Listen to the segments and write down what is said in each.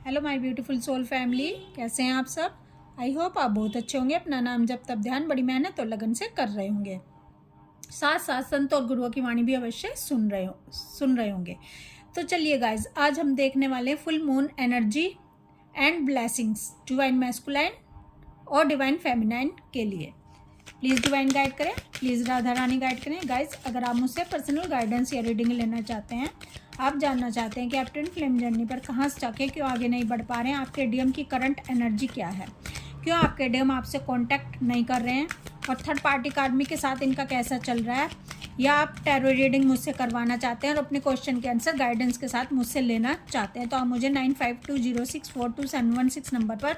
Hello my beautiful soul family, कैसे हैं आप सब। आई होप आप बहुत अच्छे होंगे। अपना नाम जब तब ध्यान बड़ी मेहनत और लगन से कर रहे होंगे। साथ साथ संत और गुरुओं की वाणी भी अवश्य सुन रहे होंगे। तो चलिए गाइज, आज हम देखने वाले हैं full moon energy and blessings divine masculine और डिवाइन फेमिनाइन के लिए। प्लीज़ डिवाइन गाइड करें, प्लीज़ राधा रानी गाइड करें। गाइज, अगर आप मुझसे पर्सनल गाइडेंस या रीडिंग लेना चाहते हैं, आप जानना चाहते हैं कि आप ट्विन फ्लेम जर्नी पर कहाँ स्टक है, क्यों आगे नहीं बढ़ पा रहे हैं, आपके डीएम की करंट एनर्जी क्या है, क्यों आपके डीएम आपसे कांटेक्ट नहीं कर रहे हैं, और थर्ड पार्टी कार्मी के साथ इनका कैसा चल रहा है, या आप टैरो रीडिंग मुझसे करवाना चाहते हैं और अपने क्वेश्चन के आंसर गाइडेंस के साथ मुझसे लेना चाहते हैं, तो आप मुझे 9520642716 नंबर पर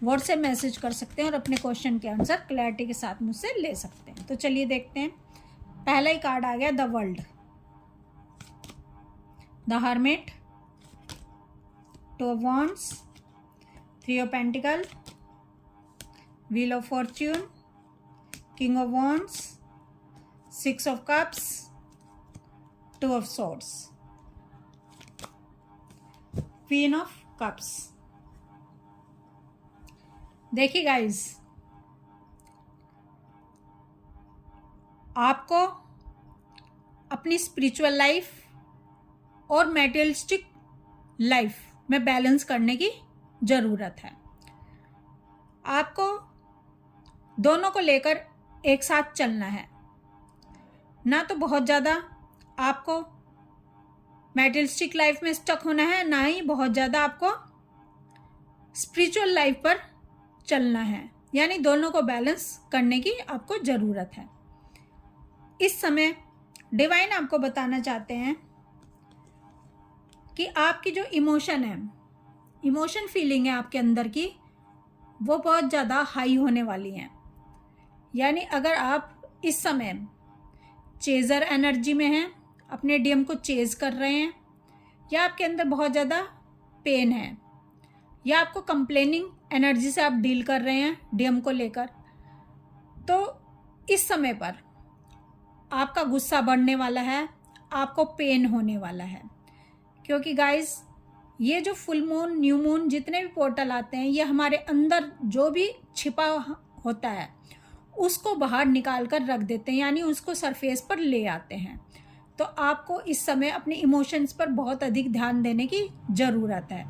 व्हाट्सएप मैसेज कर सकते हैं और अपने क्वेश्चन के आंसर क्लैरिटी के साथ मुझसे ले सकते हैं। तो चलिए देखते हैं। पहला ही कार्ड आ गया, the world, the hermit, two of wands, three of pentacle, wheel of Fortune, king of wands, six of cups, two of swords, queen of cups. देखिए गाइस, आपको अपनी स्पिरिचुअल लाइफ और मैटेरियलिस्टिक लाइफ में balance करने की ज़रूरत है। आपको दोनों को लेकर एक साथ चलना है। ना तो बहुत ज़्यादा आपको मैटेरियलिस्टिक लाइफ में स्टक होना है, ना ही बहुत ज़्यादा आपको स्पिरिचुअल लाइफ पर चलना है। यानी दोनों को बैलेंस करने की आपको ज़रूरत है। इस समय डिवाइन आपको बताना चाहते हैं कि आपकी जो इमोशन फीलिंग है आपके अंदर की, वो बहुत ज़्यादा हाई होने वाली हैं। यानी अगर आप इस समय चेज़र एनर्जी में हैं, अपने डीएम को चेज कर रहे हैं, या आपके अंदर बहुत ज़्यादा पेन है, या आपको कंप्लेनिंग एनर्जी से आप डील कर रहे हैं डीएम को लेकर, तो इस समय पर आपका गुस्सा बढ़ने वाला है, आपको पेन होने वाला है। क्योंकि गाइस, ये जो फुल मून, न्यू मून, जितने भी पोर्टल आते हैं, ये हमारे अंदर जो भी छिपा होता है उसको बाहर निकाल कर रख देते हैं, यानी उसको सरफेस पर ले आते हैं। तो आपको इस समय अपने इमोशंस पर बहुत अधिक ध्यान देने की ज़रूरत है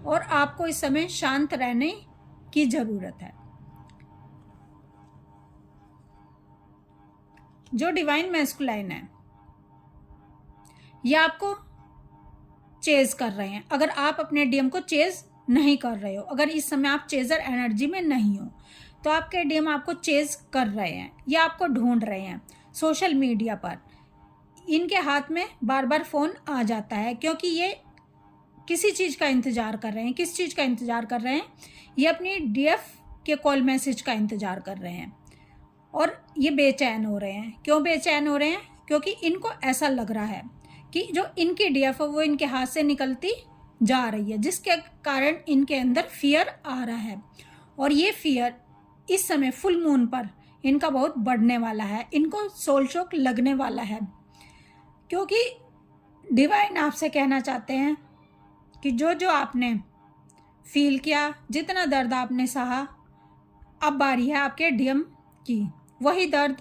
और आपको इस समय शांत रहने की ज़रूरत है। जो डिवाइन मैस्कुलाइन है, ये आपको चेज कर रहे हैं। अगर आप अपने डीएम को चेज नहीं कर रहे हो, अगर इस समय आप चेजर एनर्जी में नहीं हो, तो आपके डीएम आपको चेज कर रहे हैं या आपको ढूंढ रहे हैं सोशल मीडिया पर। इनके हाथ में बार बार फ़ोन आ जाता है, क्योंकि ये किसी चीज़ का इंतज़ार कर रहे हैं। किस चीज़ का इंतज़ार कर रहे हैं? ये अपनी डीएफ के कॉल मैसेज का इंतज़ार कर रहे हैं और ये बेचैन हो रहे हैं। क्यों बेचैन हो रहे हैं? क्योंकि इनको ऐसा लग रहा है कि जो इनकी डीएफ है वो इनके हाथ से निकलती जा रही है, जिसके कारण इनके अंदर फियर आ रहा है। और ये फियर इस समय फुल मून पर इनका बहुत बढ़ने वाला है। इनको सोल शॉक लगने वाला है, क्योंकि डिवाइन आपसे कहना चाहते हैं कि जो जो आपने फील किया, जितना दर्द आपने सहा, अब बारी है आपके डीएम की वही दर्द,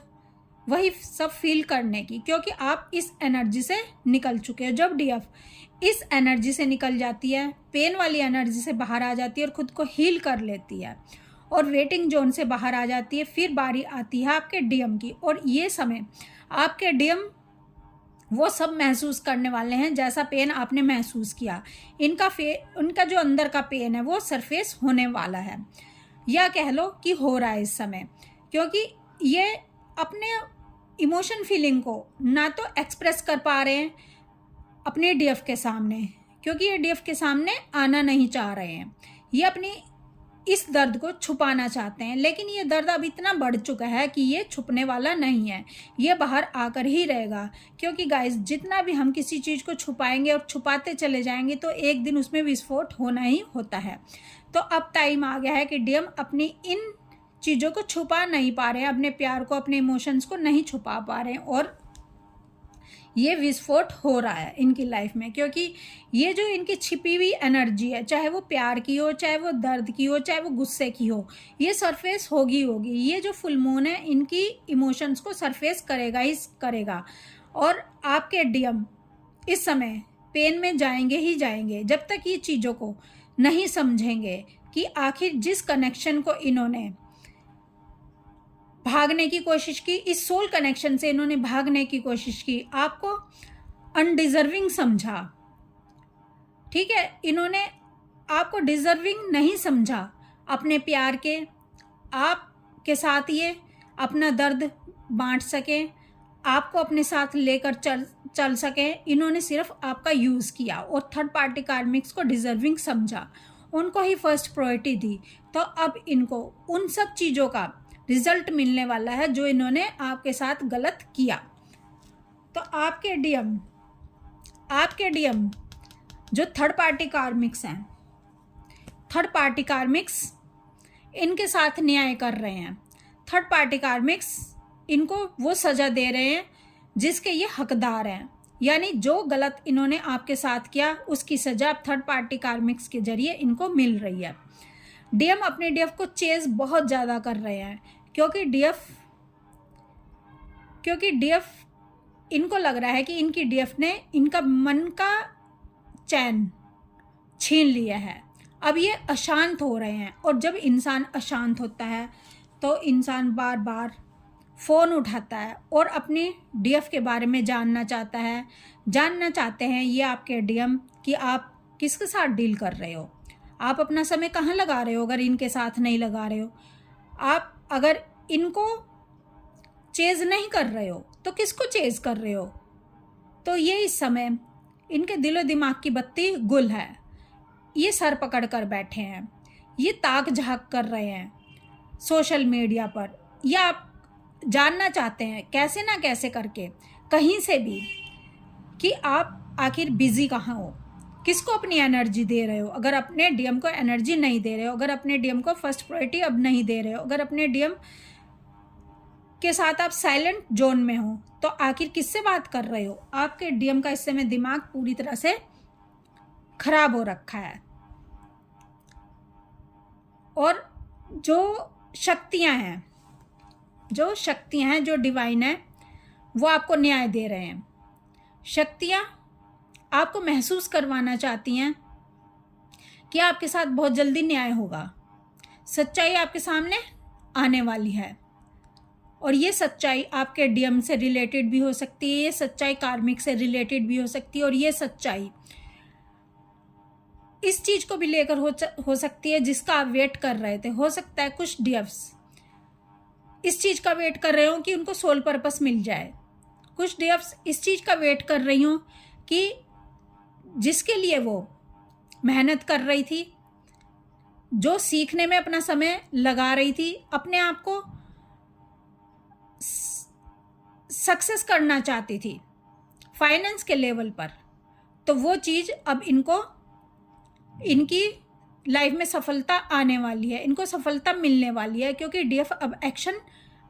वही सब फील करने की, क्योंकि आप इस एनर्जी से निकल चुके हो। जब डीएफ इस एनर्जी से निकल जाती है, पेन वाली एनर्जी से बाहर आ जाती है और ख़ुद को हील कर लेती है और वेटिंग जोन से बाहर आ जाती है, फिर बारी आती है आपके डीएम की। और ये समय आपके डीएम वो सब महसूस करने वाले हैं जैसा पेन आपने महसूस किया। उनका जो अंदर का पेन है वो सरफेस होने वाला है, या कह लो कि हो रहा है इस समय, क्योंकि ये अपने इमोशन फीलिंग को ना तो एक्सप्रेस कर पा रहे हैं अपने डीएफ के सामने, क्योंकि ये डीएफ के सामने आना नहीं चाह रहे हैं। ये अपनी इस दर्द को छुपाना चाहते हैं, लेकिन ये दर्द अब इतना बढ़ चुका है कि ये छुपने वाला नहीं है, ये बाहर आकर ही रहेगा। क्योंकि गाइस, जितना भी हम किसी चीज़ को छुपाएंगे और छुपाते चले जाएंगे, तो एक दिन उसमें विस्फोट होना ही होता है। तो अब टाइम आ गया है कि डीएम अपनी इन चीज़ों को छुपा नहीं पा रहे हैं, अपने प्यार को, अपने इमोशंस को नहीं छुपा पा रहे हैं, और ये विस्फोट हो रहा है इनकी लाइफ में, क्योंकि ये जो इनकी छिपी हुई एनर्जी है, चाहे वो प्यार की हो, चाहे वो दर्द की हो, चाहे वो गुस्से की हो, ये सरफेस होगी। ये जो फुल मून है इनकी इमोशंस को सरफेस करेगा ही करेगा। और आपके डीएम इस समय पेन में जाएंगे ही जाएंगे जब तक ये चीज़ों को नहीं समझेंगे कि आखिर जिस कनेक्शन को इन्होंने भागने की कोशिश की, इस सोल कनेक्शन से इन्होंने भागने की कोशिश की, आपको अनडिजर्विंग समझा, ठीक है, इन्होंने आपको डिजर्विंग नहीं समझा अपने प्यार के, आपके साथ ये अपना दर्द बांट सके, आपको अपने साथ लेकर चल सके। इन्होंने सिर्फ आपका यूज़ किया और थर्ड पार्टी कार्मिक्स को डिजर्विंग समझा, उनको ही फर्स्ट प्रायोरिटी दी। तो अब इनको उन सब चीज़ों का रिजल्ट मिलने वाला है जो इन्होंने आपके साथ गलत किया। तो आपके डीएम जो थर्ड पार्टी कार्मिक्स हैं, थर्ड पार्टी कार्मिक्स इनके साथ न्याय कर रहे हैं। थर्ड पार्टी कार्मिक्स इनको वो सज़ा दे रहे हैं जिसके ये हकदार हैं, यानी जो गलत इन्होंने आपके साथ किया उसकी सज़ा थर्ड पार्टी कार्मिक्स के जरिए इनको मिल रही है। डीएम अपने डीएफ को चेज बहुत ज़्यादा कर रहे हैं, क्योंकि डीएफ इनको लग रहा है कि इनकी डीएफ ने इनका मन का चैन छीन लिया है। अब ये अशांत हो रहे हैं, और जब इंसान अशांत होता है तो इंसान बार बार फ़ोन उठाता है और अपनी डीएफ के बारे में जानना चाहते हैं ये आपके डीएम कि आप किसके साथ डील कर रहे हो, आप अपना समय कहाँ लगा रहे हो। अगर इनके साथ नहीं लगा रहे हो, आप अगर इनको चेज़ नहीं कर रहे हो तो किसको चेज़ कर रहे हो। तो ये इस समय इनके दिलो दिमाग की बत्ती गुल है, ये सर पकड़ कर बैठे हैं, ये ताक झांक कर रहे हैं सोशल मीडिया पर, या आप जानना चाहते हैं कैसे ना कैसे करके कहीं से भी कि आप आखिर बिजी कहाँ हो, किसको अपनी एनर्जी दे रहे हो। अगर अपने डीएम को एनर्जी नहीं दे रहे हो, अगर अपने डीएम को फर्स्ट प्रायोरिटी अब नहीं दे रहे हो, अगर अपने डीएम के साथ आप साइलेंट जोन में हो, तो आखिर किससे बात कर रहे हो। आपके डीएम का इस समय दिमाग पूरी तरह से खराब हो रखा है, और जो शक्तियां हैं, जो डिवाइन है, वो आपको न्याय दे रहे हैं। शक्तियां आपको महसूस करवाना चाहती हैं कि आपके साथ बहुत जल्दी न्याय होगा, सच्चाई आपके सामने आने वाली है, और ये सच्चाई आपके डीएम से रिलेटेड भी हो सकती है, ये सच्चाई कार्मिक से रिलेटेड भी हो सकती है, और ये सच्चाई इस चीज़ को भी लेकर हो सकती है जिसका आप वेट कर रहे थे। हो सकता है कुछ डीएफ्स इस चीज़ का वेट कर रहे हो कि उनको सोल पर्पस मिल जाए, कुछ डीएफ्स इस चीज़ का वेट कर रही हूँ कि जिसके लिए वो मेहनत कर रही थी, जो सीखने में अपना समय लगा रही थी, अपने आप को सक्सेस करना चाहती थी फाइनेंस के लेवल पर, तो वो चीज़ अब इनकी लाइफ में सफलता आने वाली है, इनको सफलता मिलने वाली है, क्योंकि डीएफ अब एक्शन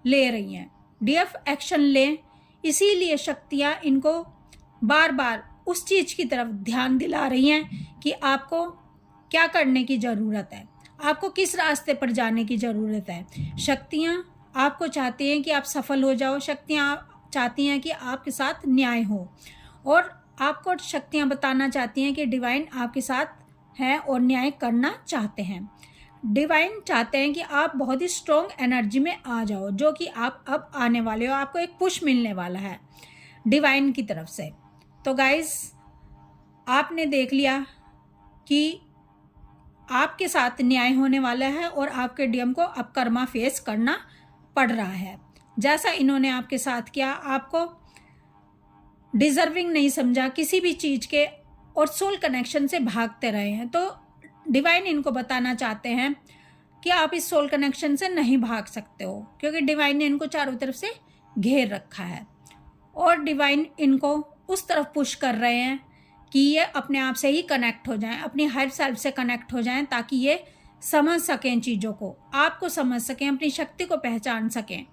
ले रही हैं। डीएफ एक्शन ले, इसीलिए शक्तियाँ इनको बार बार उस चीज़ की तरफ ध्यान दिला रही हैं कि आपको क्या करने की ज़रूरत है, आपको किस रास्ते पर जाने की ज़रूरत है। शक्तियाँ आपको चाहती हैं कि आप सफल हो जाओ, शक्तियाँ चाहती हैं कि आपके साथ न्याय हो, और आपको शक्तियाँ बताना चाहती हैं कि डिवाइन आपके साथ है और न्याय करना चाहते हैं। डिवाइन चाहते हैं कि आप बहुत ही स्ट्रॉन्ग एनर्जी में आ जाओ, जो कि आप अब आने वाले हो, आपको एक पुश मिलने वाला है डिवाइन की तरफ से। तो गाइस, आपने देख लिया कि आपके साथ न्याय होने वाला है और आपके डीएम को अब कर्मा फेस करना पड़ रहा है। जैसा इन्होंने आपके साथ किया, आपको डिजर्विंग नहीं समझा किसी भी चीज़ के और सोल कनेक्शन से भागते रहे हैं, तो डिवाइन इनको बताना चाहते हैं कि आप इस सोल कनेक्शन से नहीं भाग सकते हो, क्योंकि डिवाइन ने इनको चारों तरफ से घेर रखा है, और डिवाइन इनको उस तरफ पुश कर रहे हैं कि ये अपने आप से ही कनेक्ट हो जाएं, अपनी हायर सेल्फ से कनेक्ट हो जाएं, ताकि ये समझ सकें चीज़ों को, आपको समझ सकें, अपनी शक्ति को पहचान सकें।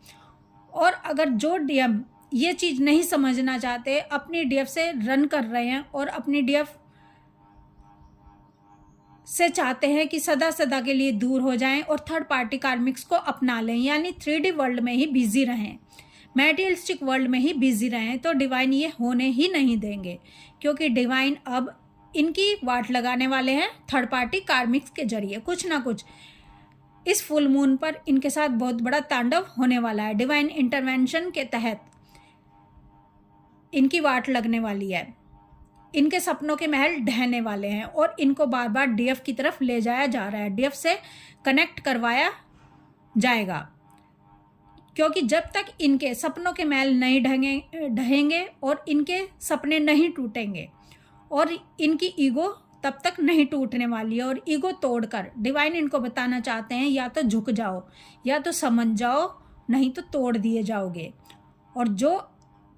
और अगर जो डीएम ये चीज़ नहीं समझना चाहते, अपनी डीएफ से रन कर रहे हैं और अपनी डीएफ से चाहते हैं कि सदा सदा के लिए दूर हो जाएं और थर्ड पार्टी कार्मिक्स को अपना लें, यानी 3D वर्ल्ड में ही बिजी रहें, मैटेरियलिस्टिक वर्ल्ड में ही बिजी रहें, तो डिवाइन ये होने ही नहीं देंगे, क्योंकि डिवाइन अब इनकी वाट लगाने वाले हैं थर्ड पार्टी कार्मिक्स के जरिए। कुछ ना कुछ इस फुल मून पर इनके साथ बहुत बड़ा तांडव होने वाला है। डिवाइन इंटरवेंशन के तहत इनकी वाट लगने वाली है, इनके सपनों के महल ढहने वाले हैं और इनको बार बार डीएफ की तरफ ले जाया जा रहा है, डीएफ से कनेक्ट करवाया जाएगा, क्योंकि जब तक इनके सपनों के महल नहीं ढहेंगे और इनके सपने नहीं टूटेंगे और इनकी ईगो तब तक नहीं टूटने वाली है। और ईगो तोड़कर डिवाइन इनको बताना चाहते हैं, या तो झुक जाओ या तो समझ जाओ, नहीं तो तोड़ दिए जाओगे। और जो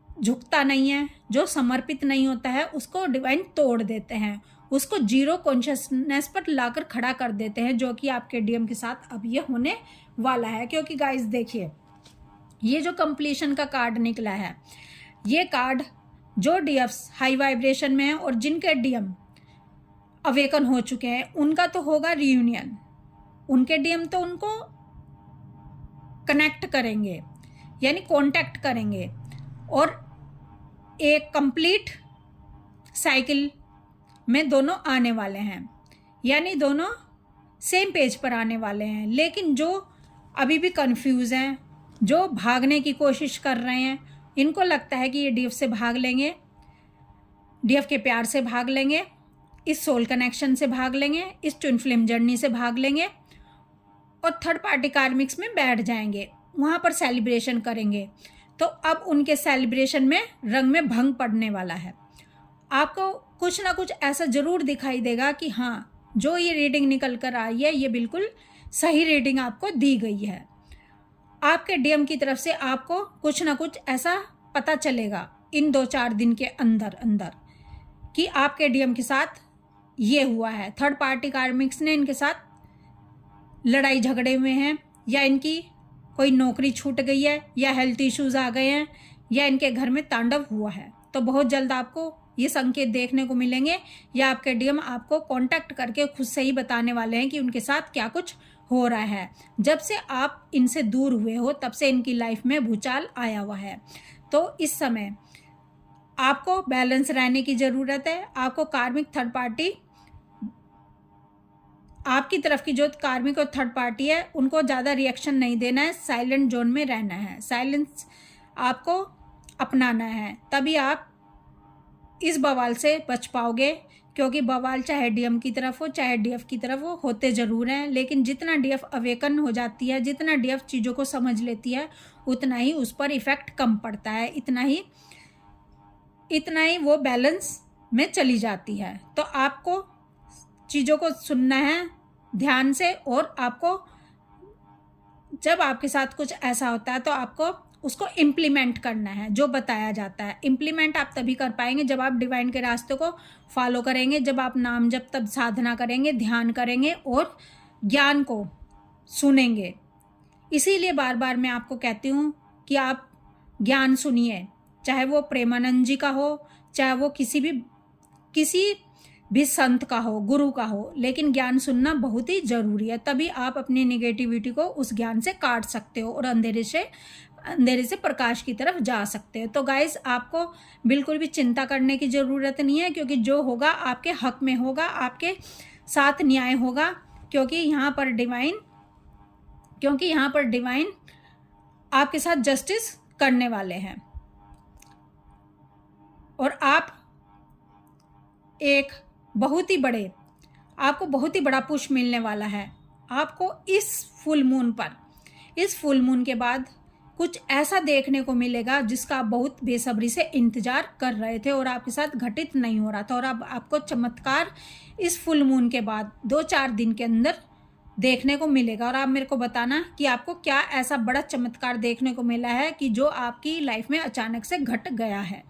झुकता नहीं है, जो समर्पित नहीं होता है, उसको डिवाइन तोड़ देते हैं, उसको जीरो कॉन्शियसनेस पर लाकर खड़ा कर देते हैं, जो कि आपके डीएम के साथ अब ये होने वाला है। क्योंकि गाइस देखिए, ये जो कंप्लीशन का कार्ड निकला है, ये कार्ड जो डीएफ्स हाई वाइब्रेशन में है और जिनके डीएम अवेकन हो चुके हैं, उनका तो होगा रियूनियन, उनके डीएम तो उनको कनेक्ट करेंगे, यानी कांटेक्ट करेंगे और एक कंप्लीट साइकिल में दोनों आने वाले हैं, यानी दोनों सेम पेज पर आने वाले हैं। लेकिन जो अभी भी कंफ्यूज हैं, जो भागने की कोशिश कर रहे हैं, इनको लगता है कि ये डीएफ से भाग लेंगे, डीएफ के प्यार से भाग लेंगे, इस सोल कनेक्शन से भाग लेंगे, इस ट्विन फ्लेम जर्नी से भाग लेंगे और थर्ड पार्टी कार्मिक्स में बैठ जाएंगे, वहाँ पर सेलिब्रेशन करेंगे। तो अब उनके सेलिब्रेशन में रंग में भंग पड़ने वाला है। आपको कुछ ना कुछ ऐसा ज़रूर दिखाई देगा कि हाँ, जो ये रीडिंग निकल कर आई है, ये बिल्कुल सही रीडिंग आपको दी गई है। आपके डीएम की तरफ से आपको कुछ ना कुछ ऐसा पता चलेगा इन 2-4 दिन के अंदर अंदर कि आपके डीएम के साथ ये हुआ है, थर्ड पार्टी कार्मिक्स ने इनके साथ लड़ाई झगड़े हुए हैं, या इनकी कोई नौकरी छूट गई है, या हेल्थ इश्यूज आ गए हैं, या इनके घर में तांडव हुआ है। तो बहुत जल्द आपको ये संकेत देखने को मिलेंगे, या आपके डीएम आपको कांटेक्ट करके खुद से ही बताने वाले हैं कि उनके साथ क्या कुछ हो रहा है। जब से आप इनसे दूर हुए हो, तब से इनकी लाइफ में भूचाल आया हुआ है। तो इस समय आपको बैलेंस रहने की ज़रूरत है। आपको कार्मिक थर्ड पार्टी, आपकी तरफ की जो कार्मिक और थर्ड पार्टी है, उनको ज़्यादा रिएक्शन नहीं देना है, साइलेंट जोन में रहना है, साइलेंस आपको अपनाना है, तभी आप इस बवाल से बच पाओगे। क्योंकि बवाल चाहे डीएम की तरफ हो चाहे डीएफ की तरफ हो, होते ज़रूर हैं, लेकिन जितना डीएफ अवेकन हो जाती है, जितना डीएफ चीज़ों को समझ लेती है, उतना ही उस पर इफ़ेक्ट कम पड़ता है, इतना ही वो बैलेंस में चली जाती है। तो आपको चीज़ों को सुनना है ध्यान से, और आपको जब आपके साथ कुछ ऐसा होता है तो आपको उसको इम्प्लीमेंट करना है, जो बताया जाता है। इम्प्लीमेंट आप तभी कर पाएंगे जब आप डिवाइन के रास्ते को फॉलो करेंगे, जब आप नाम जब तब साधना करेंगे, ध्यान करेंगे और ज्ञान को सुनेंगे। इसीलिए बार बार मैं आपको कहती हूँ कि आप ज्ञान सुनिए, चाहे वो प्रेमानंद जी का हो, चाहे वो किसी भी संत का हो, गुरु का हो, लेकिन ज्ञान सुनना बहुत ही ज़रूरी है। तभी आप अपनी निगेटिविटी को उस ज्ञान से काट सकते हो और अंधेरे से प्रकाश की तरफ जा सकते हो। तो गाइस, आपको बिल्कुल भी चिंता करने की ज़रूरत नहीं है, क्योंकि जो होगा आपके हक में होगा, आपके साथ न्याय होगा, क्योंकि यहाँ पर डिवाइन आपके साथ जस्टिस करने वाले हैं। और आप आपको बहुत ही बड़ा पुश मिलने वाला है। आपको इस फुल मून के बाद कुछ ऐसा देखने को मिलेगा जिसका आप बहुत बेसब्री से इंतजार कर रहे थे और आपके साथ घटित नहीं हो रहा था, और अब आपको चमत्कार इस फुल मून के बाद 2-4 दिन के अंदर देखने को मिलेगा। और आप मेरे को बताना कि आपको क्या ऐसा बड़ा चमत्कार देखने को मिला है कि जो आपकी लाइफ में अचानक से घट गया है।